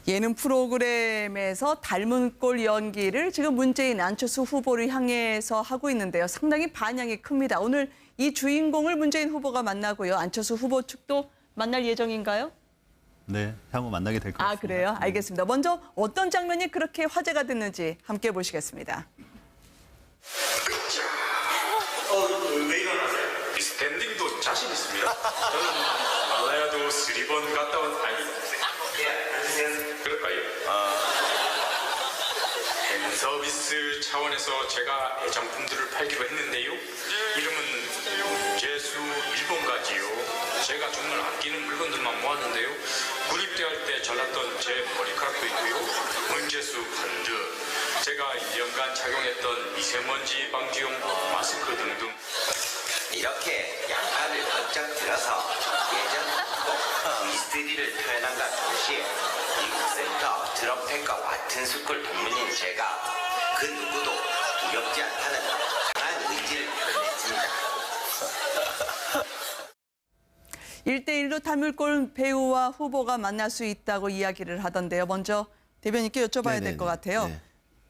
예능 프로그램에서 닮은 꼴 연기를 지금 문재인, 안철수 후보를 향해서 하고 있는데요. 상당히 반향이 큽니다. 오늘 이 주인공을 문재인 후보가 만나고요. 안철수 후보 측도 만날 예정인가요? 네, 향후 만나게 될 것 같습니다. 아, 그래요? 알겠습니다. 먼저 어떤 장면이 그렇게 화제가 됐는지 함께 보시겠습니다. 왜 일어나세요? 스탠딩도 자신 있습니다. 저는 말라야도 3번 갔다 온 그럴까요? 팬서비스 차원에서 제가 애장품들을 팔기로 했는데요. 이름은 문제수 1번가지요. 제가 정말 아끼는 물건들만 모았는데요. 군입대 할 때 잘랐던 제 머리카락도 있고요. 문제수 한드, 제가 1년간 착용했던 미세먼지 방지용 마스크 등등. 이렇게 양팔을 번쩍 들어서 예전 꼭 미스터리를 표현한과 동시에 미국센터 트럼펫과 같은 스쿨 동문인 제가 그 누구도 두렵지 않다는 강한 의지를 드러냈습니다. 1대1로 닮을 꼴 배우와 후보가 만날 수 있다고 이야기를 하던데요. 먼저 대변인께 여쭤봐야 될 것 같아요. 네.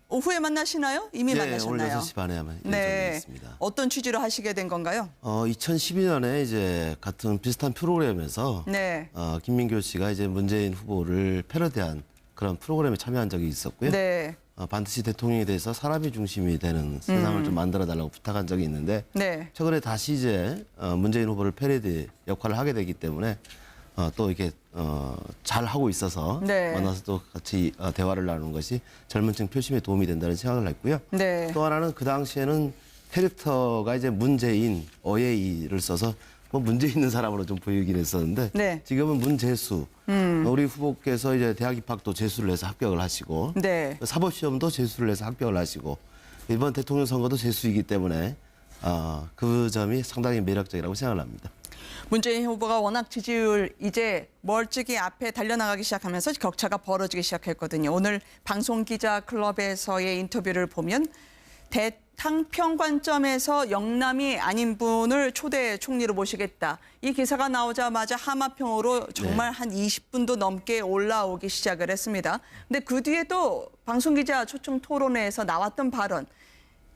오후에 만나시나요? 이미 만나셨나요? 오늘 6시 반에 아마 네. 예정돼 있습니다. 어떤 취지로 하시게 된 건가요? 2012년에 이제 같은 비슷한 프로그램에서 네. 김민교 씨가 이제 문재인 후보를 패러디한 그런 프로그램에 참여한 적이 있었고요. 네. 반드시 대통령에 대해서 사람이 중심이 되는 세상을 좀 만들어달라고 부탁한 적이 있는데 네. 최근에 다시 이제 문재인 후보를 패러디 역할을 하게 되기 때문에 또 이렇게 잘 하고 있어서 네. 만나서 또 같이 대화를 나누는 것이 젊은층 표심에 도움이 된다는 생각을 했고요. 네. 또 하나는 그 당시에는 캐릭터가 이제 문재인, 어예이를 써서 뭐 문제 있는 사람으로 좀 보이긴 했었는데 네. 지금은 문재수. 우리 후보께서 이제 대학 입학도 재수를 해서 합격을 하시고 네. 사법시험도 재수를 해서 합격을 하시고 이번 대통령 선거도 재수이기 때문에 그 점이 상당히 매력적이라고 생각을 합니다. 문재인 후보가 워낙 지지율 이제 멀찍이 앞에 달려나가기 시작하면서 격차가 벌어지기 시작했거든요. 오늘 방송기자클럽에서의 인터뷰를 보면 대탕평 관점에서 영남이 아닌 분을 초대 총리로 모시겠다. 이 기사가 나오자마자 하마평으로 정말 한 20분도 넘게 올라오기 시작을 했습니다. 근데 그 뒤에도 방송기자 초청 토론회에서 나왔던 발언,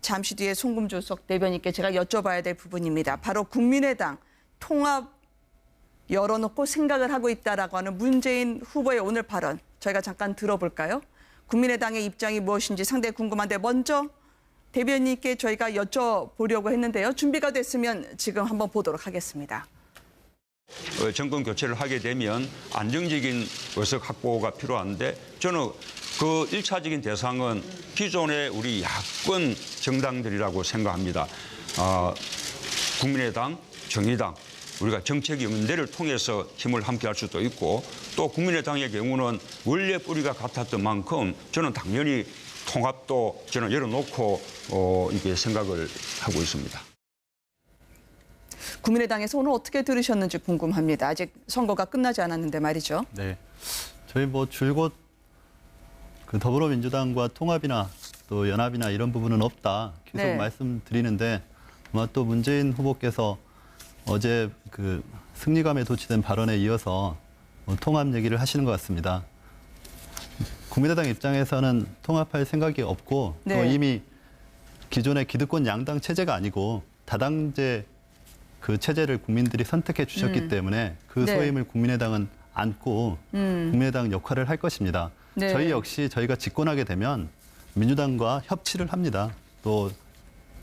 잠시 뒤에 송금주석 대변인께 제가 여쭤봐야 될 부분입니다. 바로 국민의당 통합 열어놓고 생각을 하고 있다라고 하는 문재인 후보의 오늘 발언, 저희가 잠깐 들어볼까요? 국민의당의 입장이 무엇인지 상당히 궁금한데 먼저 대변인께 저희가 여쭤보려고 했는데요. 준비가 됐으면 지금 한번 보도록 하겠습니다. 정권 교체를 하게 되면 안정적인 의석 확보가 필요한데 저는 그 1차적인 대상은 기존의 우리 야권 정당들이라고 생각합니다. 국민의당, 정의당, 우리가 정책 연대를 통해서 힘을 함께할 수도 있고 또 국민의당의 경우는 원래 뿌리가 같았던 만큼 저는 당연히 통합도 저는 열어놓고 이게 생각을 하고 있습니다. 국민의당에서 오늘 어떻게 들으셨는지 궁금합니다. 아직 선거가 끝나지 않았는데 말이죠. 네. 저희 뭐 줄곧 그 더불어민주당과 통합이나 또 연합이나 이런 부분은 없다 계속 네. 말씀드리는데 아마 또 문재인 후보께서 어제 그 승리감에 도취된 발언에 이어서 통합 얘기를 하시는 것 같습니다. 국민의당 입장에서는 통합할 생각이 없고 네. 또 이미 기존의 기득권 양당 체제가 아니고 다당제 그 체제를 국민들이 선택해 주셨기 때문에 그 네. 소임을 국민의당은 안고 국민의당 역할을 할 것입니다. 네. 저희 역시 저희가 집권하게 되면 민주당과 협치를 합니다. 또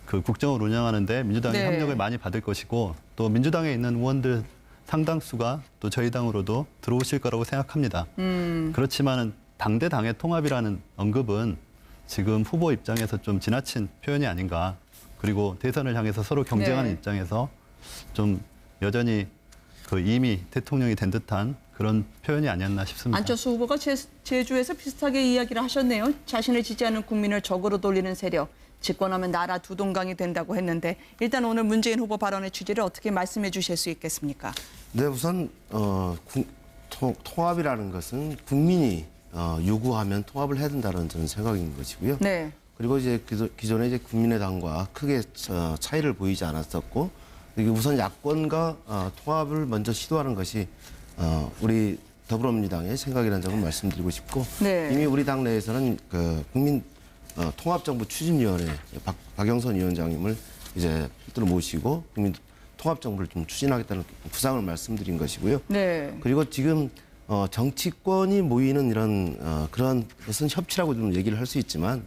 그 국정을 운영하는데 민주당의 네. 협력을 많이 받을 것이고 또 민주당에 있는 의원들 상당수가 또 저희 당으로도 들어오실 거라고 생각합니다. 그렇지만은 당대 당의 통합이라는 언급은 지금 후보 입장에서 좀 지나친 표현이 아닌가. 그리고 대선을 향해서 서로 경쟁하는 네. 입장에서 좀 여전히 그 이미 대통령이 된 듯한 그런 표현이 아니었나 싶습니다. 안철수 후보가 제주에서 비슷하게 이야기를 하셨네요. 자신을 지지하는 국민을 적으로 돌리는 세력, 집권하면 나라 두 동강이 된다고 했는데 일단 오늘 문재인 후보 발언의 취지를 어떻게 말씀해 주실 수 있겠습니까? 네, 우선 통합이라는 것은 국민이 요구하면 통합을 해야 된다는 저는 생각인 것이고요. 네. 그리고 이제 기존에 이제 국민의당과 크게 차이를 보이지 않았었고, 우선 야권과 통합을 먼저 시도하는 것이 우리 더불어민주당의 생각이라는 점을 말씀드리고 싶고 네. 이미 우리 당 내에서는 그 국민 통합정부 추진위원회 박영선 위원장님을 이제 필두로 모시고 국민 통합정부를 좀 추진하겠다는 구상을 말씀드린 것이고요. 네. 그리고 지금 정치권이 모이는 이런 그런 것은 협치라고 좀 얘기를 할 수 있지만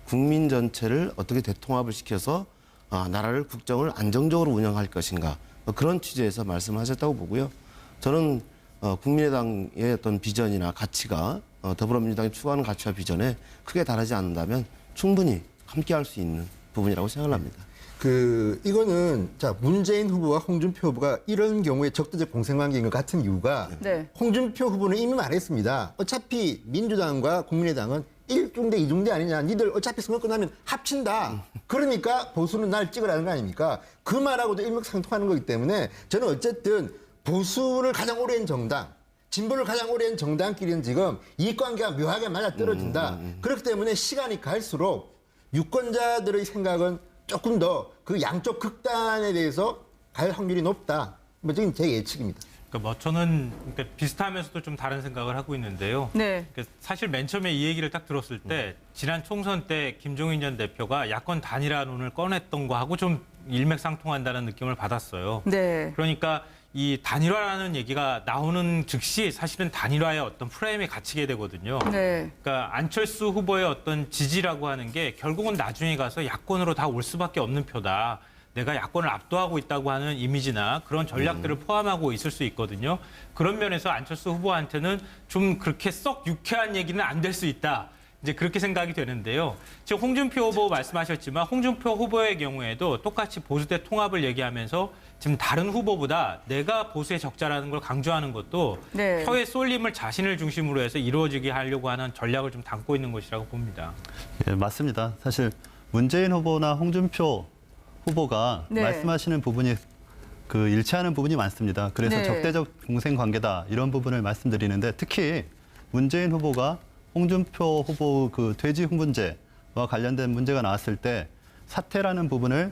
국민 전체를 어떻게 대통합을 시켜서 나라를 국정을 안정적으로 운영할 것인가 그런 취지에서 말씀하셨다고 보고요. 저는 국민의당의 어떤 비전이나 가치가 더불어민주당이 추구하는 가치와 비전에 크게 다르지 않는다면 충분히 함께할 수 있는 부분이라고 생각합니다. 이거는 자 문재인 후보와 홍준표 후보가 이런 경우에 적대적 공생관계인 것 같은 이유가 네. 홍준표 후보는 이미 말했습니다. 어차피 민주당과 국민의당은 1중대 2중대 아니냐. 니들 어차피 선거 끝나면 합친다. 그러니까 보수는 날 찍으라는 거 아닙니까? 그 말하고도 일맥상통하는 거기 때문에 저는 어쨌든 보수를 가장 오래 한 정당, 진보를 가장 오래 한 정당끼리는 지금 이익관계가 묘하게 맞아떨어진다. 그렇기 때문에 시간이 갈수록 유권자들의 생각은 조금 더 그 양쪽 극단에 대해서 갈 확률이 높다. 뭐 지금 제 예측입니다. 그러니까 저는 비슷하면서도 좀 다른 생각을 하고 있는데요. 네. 사실 맨 처음에 이 얘기를 딱 들었을 때 지난 총선 때 김종인 전 대표가 야권 단일화론을 꺼냈던 거하고 좀 일맥상통한다는 느낌을 받았어요. 네. 그러니까 이 단일화라는 얘기가 나오는 즉시 사실은 단일화의 어떤 프레임에 갇히게 되거든요. 네. 그러니까 안철수 후보의 어떤 지지라고 하는 게 결국은 나중에 가서 야권으로 다 올 수밖에 없는 표다. 내가 야권을 압도하고 있다고 하는 이미지나 그런 전략들을 포함하고 있을 수 있거든요. 그런 면에서 안철수 후보한테는 좀 그렇게 썩 유쾌한 얘기는 안 될 수 있다. 이제 그렇게 생각이 되는데요. 지금 홍준표 후보 말씀하셨지만 홍준표 후보의 경우에도 똑같이 보수대 통합을 얘기하면서 지금 다른 후보보다 내가 보수의 적자라는 걸 강조하는 것도 네. 표의 쏠림을 자신을 중심으로 해서 이루어지게 하려고 하는 전략을 좀 담고 있는 것이라고 봅니다. 예, 맞습니다. 사실 문재인 후보나 홍준표 후보가 네. 말씀하시는 부분이 일치하는 부분이 많습니다. 그래서 네. 적대적 공생 관계다 이런 부분을 말씀드리는데 특히 문재인 후보가 홍준표 후보 퇴직 문제와 관련된 문제가 나왔을 때 사퇴라는 부분을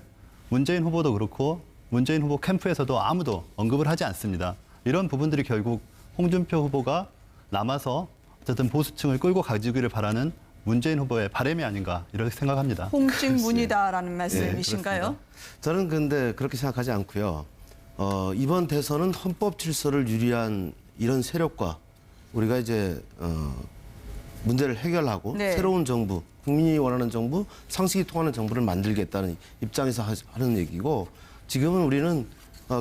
문재인 후보도 그렇고 문재인 후보 캠프에서도 아무도 언급을 하지 않습니다. 이런 부분들이 결국 홍준표 후보가 남아서 어쨌든 보수층을 끌고 가지기를 바라는 문재인 후보의 바람이 아닌가 이렇게 생각합니다. 홍직문이다라는 말씀이신가요? 그렇습니다. 저는 근데 그렇게 생각하지 않고요. 이번 대선은 헌법 질서를 유리한 이런 세력과 우리가 이제 문제를 해결하고 네. 새로운 정부, 국민이 원하는 정부, 상식이 통하는 정부를 만들겠다는 입장에서 하는 얘기고 지금은 우리는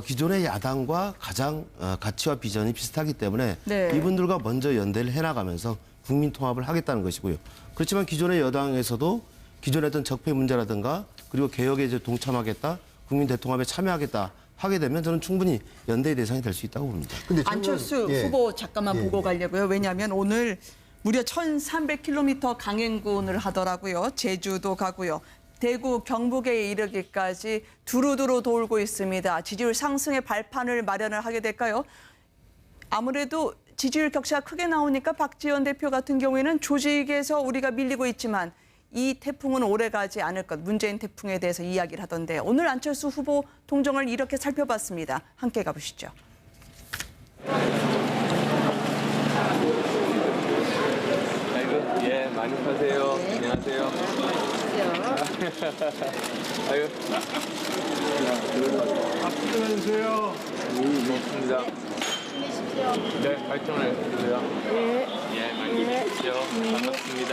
기존의 야당과 가장 가치와 비전이 비슷하기 때문에 네. 이분들과 먼저 연대를 해나가면서 국민 통합을 하겠다는 것이고요. 그렇지만 기존의 여당에서도 기존에 했던 적폐 문제라든가 그리고 개혁에 이제 동참하겠다, 국민 대통합에 참여하겠다 하게 되면 저는 충분히 연대의 대상이 될 수 있다고 봅니다. 근데 저는- 안철수 예. 후보 잠깐만 예. 보고 가려고요. 왜냐하면 오늘 무려 1,300km 강행군을 하더라고요. 제주도 가고요. 대구, 경북에 이르기까지 두루두루 돌고 있습니다. 지지율 상승의 발판을 마련을 하게 될까요? 아무래도 지지율 격차가 크게 나오니까 박지원 대표 같은 경우에는 조직에서 우리가 밀리고 있지만 이 태풍은 오래가지 않을 것, 문재인 태풍에 대해서 이야기를 하던데 오늘 안철수 후보 동정을 이렇게 살펴봤습니다. 함께 가보시죠. 예, 많이 파세요. 안녕하세요. 아유. 박수 좀 해주세요. 고맙습니다. 네, 발전을 해주세요. 예, 많이 드십시오. 반갑습니다.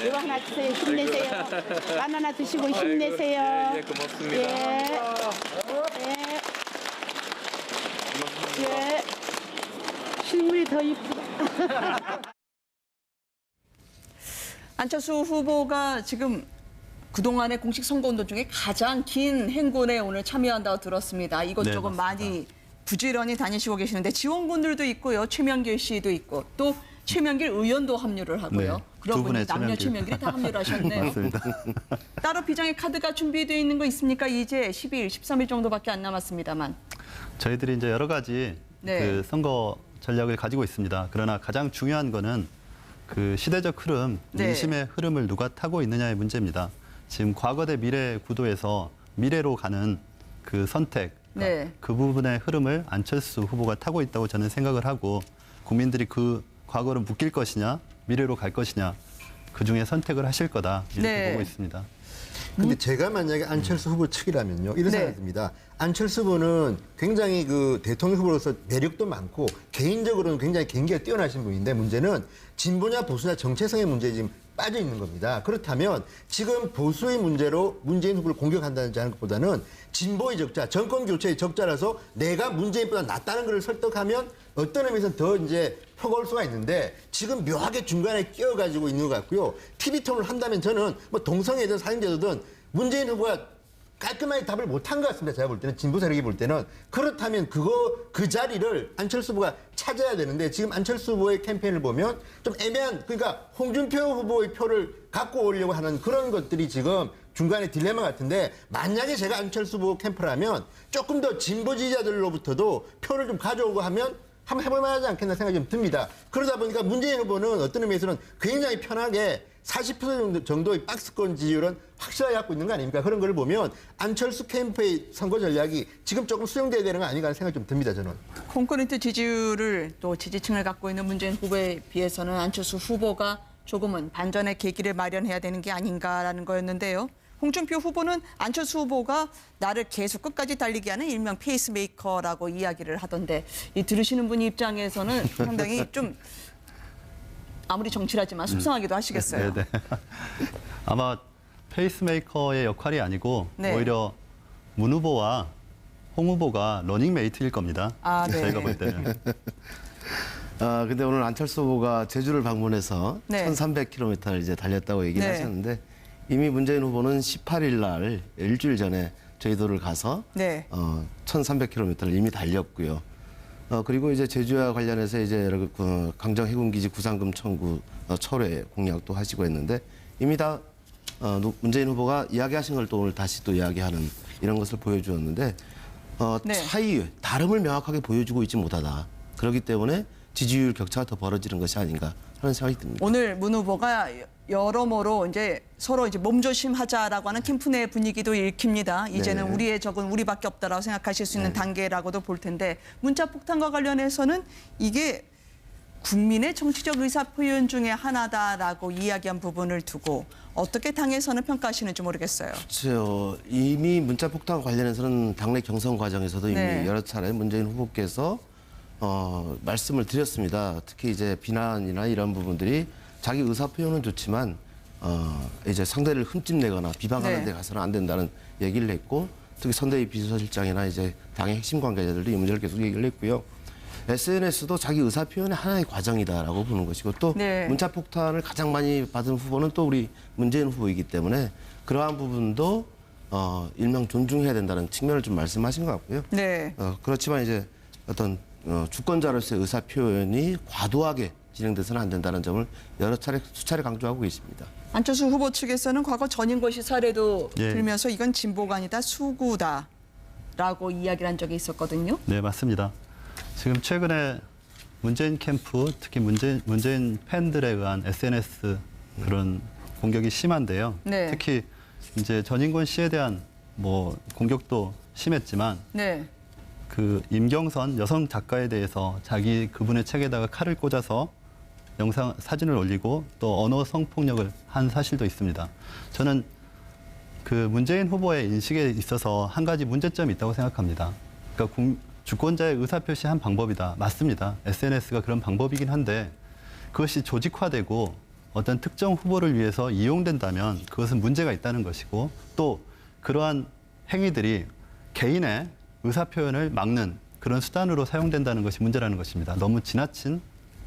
이거 하나 드세요. 힘내세요. 바나나 드시고 힘내세요. 아이고, 예, 고맙습니다. 예. 실물이 더 이쁘다. 안철수 후보가 지금 그동안의 공식 선거운동 중에 가장 긴 행군에 오늘 참여한다고 들었습니다. 이것저것 네, 많이 부지런히 다니시고 계시는데 지원군들도 있고요. 최명길 씨도 있고 또 최명길 의원도 합류를 하고요. 네, 그러고 두 분의 보니 남녀 최명길. 최명길이 다 합류를 하셨네요. 맞습니다. 따로 비장의 카드가 준비되어 있는 거 있습니까? 이제 12일, 13일 정도밖에 안 남았습니다만. 저희들이 이제 여러 가지 네. 선거 전략을 가지고 있습니다. 그러나 가장 중요한 거는 시대적 흐름, 네. 민심의 흐름을 누가 타고 있느냐의 문제입니다. 지금 과거 대 미래 구도에서 미래로 가는 선택, 네. 그 부분의 흐름을 안철수 후보가 타고 있다고 저는 생각을 하고 국민들이 그 과거를 묶일 것이냐, 미래로 갈 것이냐, 그중에 선택을 하실 거다 이렇게 네. 보고 있습니다. 근데 제가 만약에 안철수 후보 측이라면요, 이런 네. 생각이 듭니다. 안철수 후보는 굉장히 그 대통령 후보로서 매력도 많고 개인적으로는 굉장히 경기가 뛰어나신 분인데 문제는 진보냐 보수냐 정체성의 문제에 지금 빠져 있는 겁니다. 그렇다면 지금 보수의 문제로 문재인 후보를 공격한다는 것보다는 진보의 적자, 정권 교체의 적자라서 내가 문재인보다 낫다는 것을 설득하면 어떤 의미에서는 더 이제 표가 올 수가 있는데 지금 묘하게 중간에 끼어가지고 있는 것 같고요. TV 토론을 한다면 저는 뭐 동성애든 사형제든 문재인 후보가 깔끔하게 답을 못한 것 같습니다. 제가 볼 때는 진보 세력이 볼 때는 그렇다면 그 자리를 안철수 후보가 찾아야 되는데 지금 안철수 후보의 캠페인을 보면 좀 애매한 그러니까 홍준표 후보의 표를 갖고 오려고 하는 그런 것들이 지금 중간에 딜레마 같은데 만약에 제가 안철수 후보 캠프라면 조금 더 진보 지지자들로부터도 표를 좀 가져오고 하면 한번 해볼 만하지 않겠나 생각이 좀 듭니다. 그러다 보니까 문재인 후보는 어떤 의미에서는 굉장히 편하게 40% 정도의 박스권 지지율은 확실하게 갖고 있는 거 아닙니까? 그런 걸 보면 안철수 캠프의 선거 전략이 지금 조금 수용돼야 되는 거 아닌가 하는 생각이 좀 듭니다, 저는. 콘크리트 지지율을 또 지지층을 갖고 있는 문재인 후보에 비해서는 안철수 후보가 조금은 반전의 계기를 마련해야 되는 게 아닌가라는 거였는데요. 홍준표 후보는 안철수 후보가 나를 계속 끝까지 달리게 하는 일명 페이스메이커라고 이야기를 하던데 이 들으시는 분 입장에서는 상당히 좀 아무리 정치라지만 속상하기도 하시겠어요. 네. 아마 페이스메이커의 역할이 아니고 네. 오히려 문 후보와 홍 후보가 러닝메이트일 겁니다. 아, 네. 저희가 볼 때는. 근데 오늘 안철수 후보가 제주를 방문해서 네. 1,300km를 이제 달렸다고 얘기를 네. 하셨는데 이미 문재인 후보는 18일 날 일주일 전에 저희도를 가서 네. 1,300km를 이미 달렸고요. 그리고 이제 제주와 관련해서 이제 강정 해군기지 구상금 청구 철회 공약도 하시고 했는데 이미 다 문재인 후보가 이야기하신 걸 또 오늘 다시 또 이야기하는 이런 것을 보여주었는데 네. 차이 다름을 명확하게 보여주고 있지 못하다. 그렇기 때문에 지지율 격차가 더 벌어지는 것이 아닌가 하는 생각이 듭니다. 오늘 문 후보가 여러모로 이제 서로 이제 몸조심하자라고 하는 캠프 내 분위기도 읽힙니다. 이제는 네. 우리의 적은 우리밖에 없다라고 생각하실 수 있는 단계라고도 볼 텐데 문자 폭탄과 관련해서는 이게 국민의 정치적 의사 표현 중에 하나다라고 이야기한 부분을 두고 어떻게 당에서는 평가하시는지 모르겠어요. 그렇죠. 이미 문자 폭탄 관련해서는 당내 경선 과정에서도 이미 네. 여러 차례 문재인 후보께서 말씀을 드렸습니다. 특히 이제 비난이나 이런 부분들이 자기 의사 표현은 좋지만 이제 상대를 흠집내거나 비방하는 네. 데 가서는 안 된다는 얘기를 했고 특히 선대위 비서실장이나 이제 당의 핵심 관계자들도 이 문제를 계속 얘기를 했고요. SNS도 자기 의사 표현의 하나의 과정이다라고 보는 것이고 또 네. 문자 폭탄을 가장 많이 받은 후보는 또 우리 문재인 후보이기 때문에 그러한 부분도 일명 존중해야 된다는 측면을 좀 말씀하신 것 같고요. 네. 그렇지만 이제 어떤 주권자로서의 의사 표현이 과도하게 진행돼서는 안 된다는 점을 수차례 강조하고 있습니다. 안철수 후보 측에서는 과거 전인권시 사례도 예. 들면서 이건 진보가 아니다 수구다라고 이야기를 한 적이 있었거든요. 네, 맞습니다. 지금 최근에 문재인 캠프, 특히 문재인 팬들에 의한 SNS 그런 공격이 심한데요. 네. 특히 이제 전인권 씨에 대한 뭐 공격도 심했지만 네. 그 임경선 여성 작가에 대해서 그분의 책에다가 칼을 꽂아서 사진을 올리고 또 언어 성폭력을 한 사실도 있습니다. 저는 그 문재인 후보의 인식에 있어서 한 가지 문제점이 있다고 생각합니다. 그러니까 주권자의 의사표시 한 방법이다. 맞습니다. SNS가 그런 방법이긴 한데 그것이 조직화되고 어떤 특정 후보를 위해서 이용된다면 그것은 문제가 있다는 것이고 또 그러한 행위들이 개인의 의사표현을 막는 그런 수단으로 사용된다는 것이 문제라는 것입니다. 너무 지나친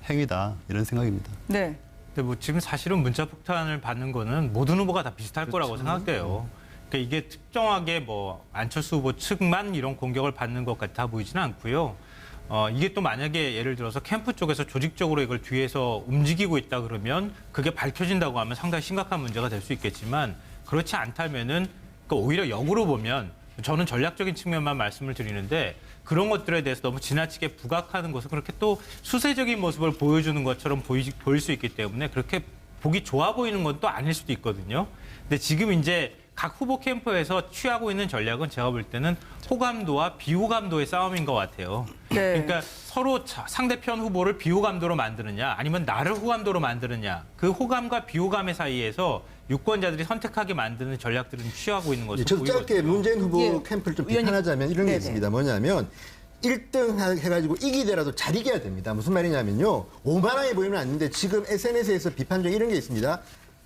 행위다 이런 생각입니다. 네. 근데 뭐 지금 사실은 문자 폭탄을 받는 거는 모든 후보가 다 비슷할 거라고 생각돼요. 그러니까 이게 특정하게 뭐 안철수 후보 측만 이런 공격을 받는 것 같아 보이지는 않고요. 이게 또 만약에 예를 들어서 캠프 쪽에서 조직적으로 이걸 뒤에서 움직이고 있다 그러면 그게 밝혀진다고 하면 상당히 심각한 문제가 될 수 있겠지만 그렇지 않다면은 그러니까 오히려 역으로 보면 저는 전략적인 측면만 말씀을 드리는데 그런 것들에 대해서 너무 지나치게 부각하는 것은 그렇게 또 수세적인 모습을 보여주는 것처럼 보일 수 있기 때문에 그렇게 보기 좋아 보이는 건 또 아닐 수도 있거든요. 근데 지금 이제 각 후보 캠프에서 취하고 있는 전략은 제가 볼 때는 호감도와 비호감도의 싸움인 것 같아요. 네. 그러니까 서로 상대편 후보를 비호감도로 만드느냐 아니면 나를 호감도로 만드느냐 그 호감과 비호감의 사이에서 유권자들이 선택하게 만드는 전략들은 취하고 있는 것으로 저도 보이거든요. 짧게 문재인 후보 예. 캠프를 좀 의원님. 비판하자면 이런 게 네네. 있습니다. 뭐냐면 1등 해가지고 이기더라도 잘 이겨야 됩니다. 무슨 말이냐면요. 오만하게 보이면 안 되는데 지금 SNS에서 비판 중에 이런 게 있습니다.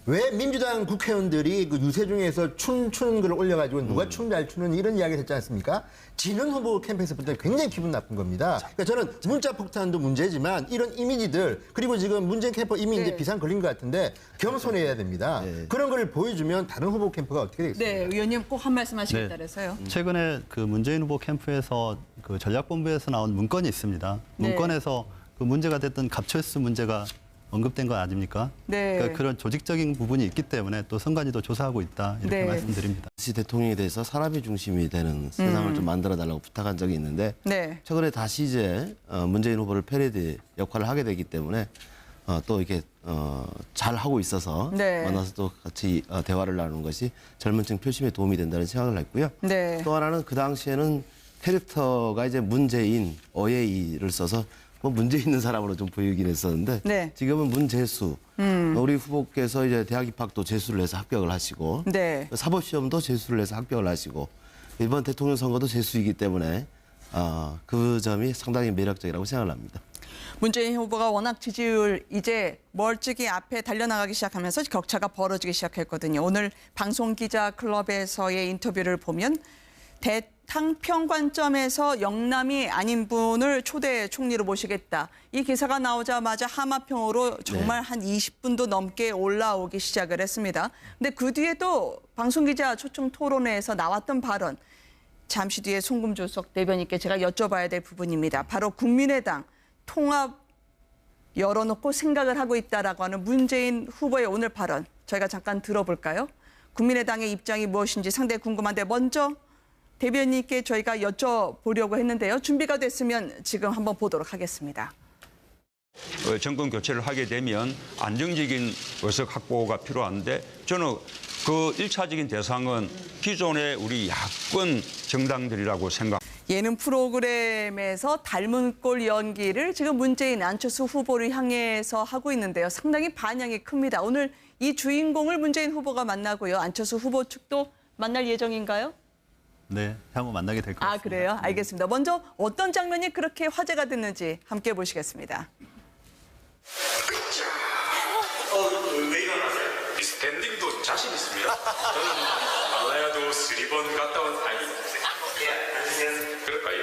왜 민주당 국회의원들이 그 유세 중에서 추는 글을 올려가지고 누가 춤 잘 추는 이런 이야기를 했지 않습니까? 지는 후보 캠프에서 볼 때 굉장히 기분 나쁜 겁니다. 그러니까 저는 문자 폭탄도 문제지만 이런 이미지들 그리고 지금 문재인 캠프 이미 이제 비상 걸린 것 같은데 겸손해야 됩니다. 그런 걸 보여주면 다른 후보 캠프가 어떻게 되겠습니까? 네, 의원님 꼭 한 말씀 하시겠다 그래서요. 최근에 그 문재인 후보 캠프에서 그 전략본부에서 나온 문건이 있습니다. 네. 문건에서 그 문제가 됐던 갑철수 문제가 언급된 거 아닙니까? 네. 그러니까 그런 조직적인 부분이 있기 때문에 또 선관위도 조사하고 있다 이렇게 네. 말씀드립니다. 다시 대통령에 대해서 사람이 중심이 되는 세상을 좀 만들어달라고 부탁한 적이 있는데 네. 최근에 다시 이제 문재인 후보를 패러디 역할을 하게 되기 때문에 또 이렇게 잘 하고 있어서 네. 만나서 또 같이 대화를 나누는 것이 젊은층 표심에 도움이 된다는 생각을 했고요. 네. 또 하나는 그 당시에는 캐릭터가 이제 문재인, 어예이를 써서 뭐 문제 있는 사람으로 좀 보이긴 했었는데 네. 지금은 문재수 우리 후보께서 이제 대학 입학도 재수를 해서 합격을 하시고 네. 사법시험도 재수를 해서 합격을 하시고 이번 대통령 선거도 재수이기 때문에 그 점이 상당히 매력적이라고 생각을 합니다. 문재인 후보가 워낙 지지율 이제 멀찍이 앞에 달려나가기 시작하면서 격차가 벌어지기 시작했거든요. 오늘 방송기자클럽에서의 인터뷰를 보면 대탕평 관점에서 영남이 아닌 분을 초대 총리로 모시겠다. 이 기사가 나오자마자 하마평으로 정말 한 20분도 넘게 올라오기 시작을 했습니다. 근데 그 뒤에 또 방송기자 초청 토론회에서 나왔던 발언, 잠시 뒤에 송금주석 대변인께 제가 여쭤봐야 될 부분입니다. 바로 국민의당 통합 열어놓고 생각을 하고 있다라고 하는 문재인 후보의 오늘 발언, 저희가 잠깐 들어볼까요? 국민의당의 입장이 무엇인지 상당히 궁금한데 먼저 대변인께 저희가 여쭤보려고 했는데요. 준비가 됐으면 지금 한번 보도록 하겠습니다. 정권 교체를 하게 되면 안정적인 의석 확보가 필요한데 저는 그 1차적인 대상은 기존의 우리 야권 정당들이라고 생각. 예능 프로그램에서 닮은 꼴 연기를 지금 문재인, 안철수 후보를 향해서 하고 있는데요. 상당히 반향이 큽니다. 오늘 이 주인공을 문재인 후보가 만나고요. 안철수 후보 측도 만날 예정인가요? 네, 향후 만나게 될 것 같습니다. 아, 그래요? 알겠습니다. 먼저 어떤 장면이 그렇게 화제가 됐는지 함께 보시겠습니다. 왜 일어나세요? 스탠딩도 자신 있습니다. 저는 말라야도 3번 갔다 온 그럴까요?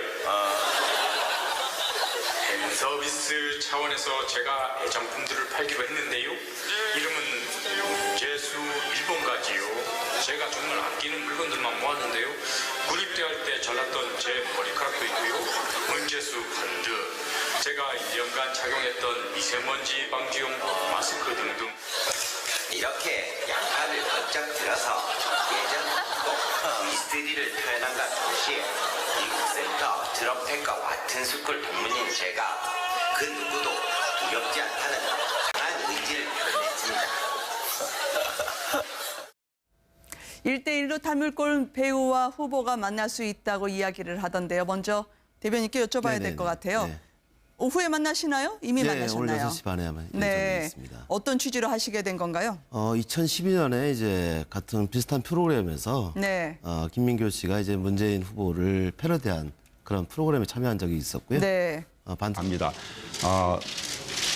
팬서비스 차원에서 제가 애장품들을 팔기로 했는데요. 이름은 제수 1번가지요. 제가 정말 아끼는 물건들만 모았는데요. 군입대 할 때 잘랐던 제 머리카락도 있고요. 문제수 펀드, 제가 1년간 착용했던 미세먼지 방지용 마스크 등등. 이렇게 양팔을 번쩍 들어서 예전 꼭 미스터리를 표현한과 동시에 미국센터 드럼팩과 와튼 스쿨 동문인 제가 그 누구도 두렵지 않다는 강한 의지를 표현했습니다. 1대1로 닮을꼴 배우와 후보가 만날 수 있다고 이야기를 하던데요. 먼저 대변인께 여쭤봐야 될 것 같아요. 네. 오후에 만나시나요? 이미 네, 만나셨나요? 오늘 6시 반에 아마 예정돼 네. 있습니다. 어떤 취지로 하시게 된 건가요? 2012년에 이제 같은 비슷한 프로그램에서 네. 김민교 씨가 이제 문재인 후보를 패러디한 그런 프로그램에 참여한 적이 있었고요. 네. 합니다.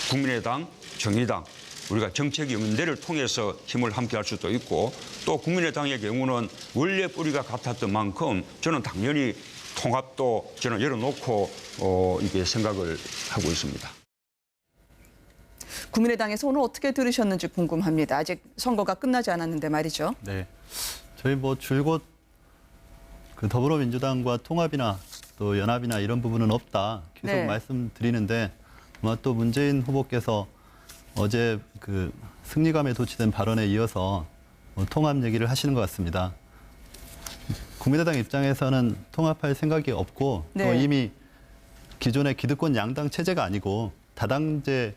국민의당, 정의당, 우리가 정책 연대를 통해서 힘을 함께할 수도 있고 또 국민의당의 경우는 원래 뿌리가 같았던 만큼 저는 당연히 통합도 저는 열어놓고 이게 생각을 하고 있습니다. 국민의당에서 오늘 어떻게 들으셨는지 궁금합니다. 아직 선거가 끝나지 않았는데 말이죠. 네, 저희 뭐 줄곧 그 더불어민주당과 통합이나 또 연합이나 이런 부분은 없다 계속 네. 말씀드리는데 아마 또 문재인 후보께서 어제 그 승리감에 도취된 발언에 이어서 통합 얘기를 하시는 것 같습니다. 국민의당 입장에서는 통합할 생각이 없고 또 네. 이미 기존의 기득권 양당 체제가 아니고 다당제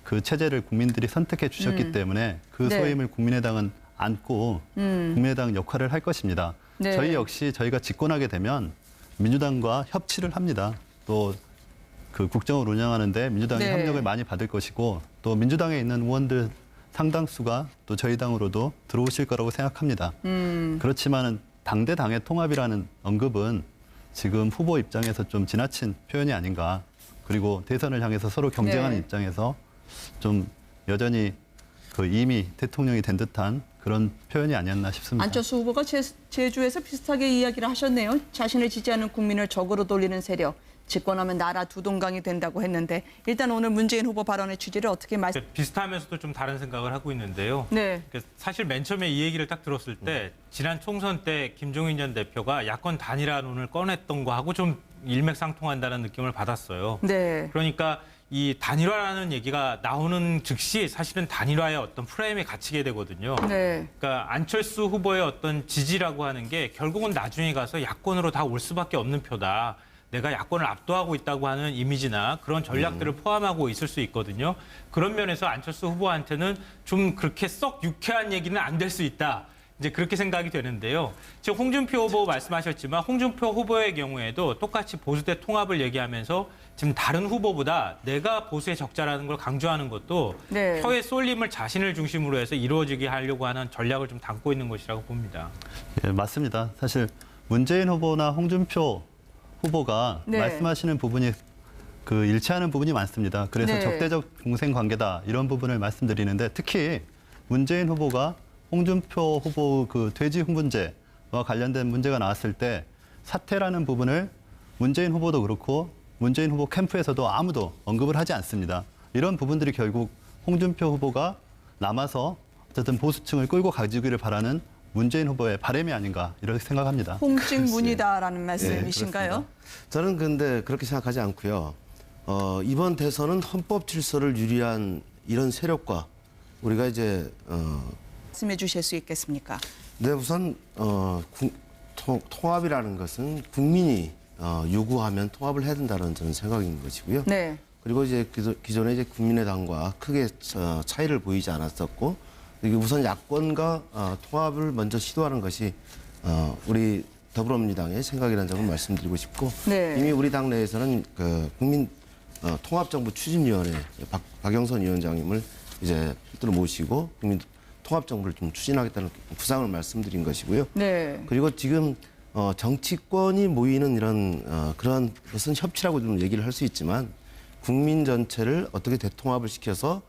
그 체제를 국민들이 선택해 주셨기 때문에 그 네. 소임을 국민의당은 안고 국민의당 역할을 할 것입니다. 네. 저희 역시 저희가 집권하게 되면 민주당과 협치를 합니다. 또 그 국정을 운영하는데 민주당의 네. 협력을 많이 받을 것이고 또 민주당에 있는 의원들 상당수가 또 저희 당으로도 들어오실 거라고 생각합니다. 그렇지만은 당대 당의 통합이라는 언급은 지금 후보 입장에서 좀 지나친 표현이 아닌가. 그리고 대선을 향해서 서로 경쟁하는 네. 입장에서 좀 여전히 그 이미 대통령이 된 듯한 그런 표현이 아니었나 싶습니다. 안철수 후보가 제주에서 비슷하게 이야기를 하셨네요. 자신을 지지하는 국민을 적으로 돌리는 세력. 집권하면 나라 두 동강이 된다고 했는데 일단 오늘 문재인 후보 발언의 취지를 어떻게 말씀? 비슷하면서도 좀 다른 생각을 하고 있는데요. 네. 사실 맨 처음에 이 얘기를 딱 들었을 때 지난 총선 때 김종인 전 대표가 야권 단일화론을 꺼냈던 거하고 좀 일맥상통한다는 느낌을 받았어요. 네. 그러니까 이 단일화라는 얘기가 나오는 즉시 사실은 단일화의 어떤 프레임에 갇히게 되거든요. 네. 그러니까 안철수 후보의 어떤 지지라고 하는 게 결국은 나중에 가서 야권으로 다 올 수밖에 없는 표다. 내가 야권을 압도하고 있다고 하는 이미지나 그런 전략들을 포함하고 있을 수 있거든요. 그런 면에서 안철수 후보한테는 좀 그렇게 썩 유쾌한 얘기는 안 될 수 있다. 이제 그렇게 생각이 되는데요. 지금 홍준표 후보 말씀하셨지만 홍준표 후보의 경우에도 똑같이 보수 대 통합을 얘기하면서 지금 다른 후보보다 내가 보수의 적자라는 걸 강조하는 것도 네. 표의 쏠림을 자신을 중심으로 해서 이루어지게 하려고 하는 전략을 좀 담고 있는 것이라고 봅니다. 예, 맞습니다. 사실 문재인 후보나 홍준표 후보가 네. 말씀하시는 부분이 그 일치하는 부분이 많습니다. 그래서 네. 적대적 공생 관계다 이런 부분을 말씀드리는데 특히 문재인 후보가 홍준표 후보 그 돼지 문제와 관련된 문제가 나왔을 때 사퇴라는 부분을 문재인 후보도 그렇고 문재인 후보 캠프에서도 아무도 언급을 하지 않습니다. 이런 부분들이 결국 홍준표 후보가 남아서 어쨌든 보수층을 끌고 가지기를 바라는 문재인 후보의 바람이 아닌가 이렇게 생각합니다. 홍직문이다라는 말씀이신가요? 그렇습니다. 저는 근데 그렇게 생각하지 않고요. 이번 대선은 헌법 질서를 유리한 이런 세력과 우리가 이제 말씀해 주실 수 있겠습니까? 네, 우선 통합이라는 것은 국민이 요구하면 통합을 해야 된다는 저는 생각인 것이고요. 네. 그리고 이제 기존에 이제 국민의당과 크게 차이를 보이지 않았었고 이게 우선 야권과 통합을 먼저 시도하는 것이 우리 더불어민주당의 생각이라는 점을 말씀드리고 싶고 네. 이미 우리 당 내에서는 그 국민 통합정부 추진위원회 박영선 위원장님을 이제 필두로 모시고 국민 통합정부를 좀 추진하겠다는 구상을 말씀드린 것이고요. 네. 그리고 지금 정치권이 모이는 이런 그러한 것은 협치라고 좀 얘기를 할 수 있지만 국민 전체를 어떻게 대통합을 시켜서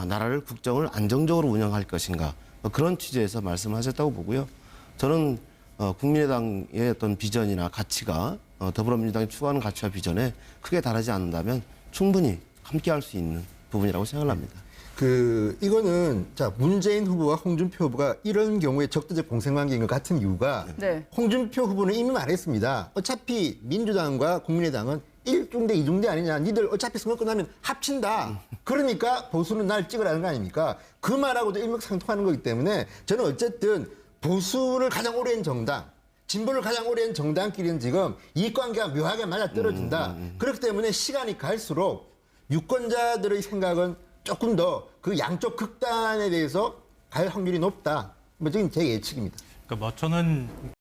나라를 국정을 안정적으로 운영할 것인가 그런 취지에서 말씀하셨다고 보고요. 저는 국민의당의 어떤 비전이나 가치가 더불어민주당이 추구하는 가치와 비전에 크게 다르지 않는다면 충분히 함께할 수 있는 부분이라고 생각을 합니다. 이거는 자 문재인 후보와 홍준표 후보가 이런 경우에 적대적 공생관계인 것 같은 이유가 네. 홍준표 후보는 이미 말했습니다. 어차피 민주당과 국민의당은 1중대 2중대 아니냐. 니들 어차피 선거 끝나면 합친다. 그러니까 보수는 날 찍으라는 거 아닙니까? 그 말하고도 일맥상통하는 거기 때문에 저는 어쨌든 보수를 가장 오랜 정당, 진보를 가장 오랜 정당끼리는 지금 이익관계가 묘하게 맞아떨어진다. 그렇기 때문에 시간이 갈수록 유권자들의 생각은 조금 더 그 양쪽 극단에 대해서 갈 확률이 높다. 뭐 지금 제 예측입니다. 그러니까 저는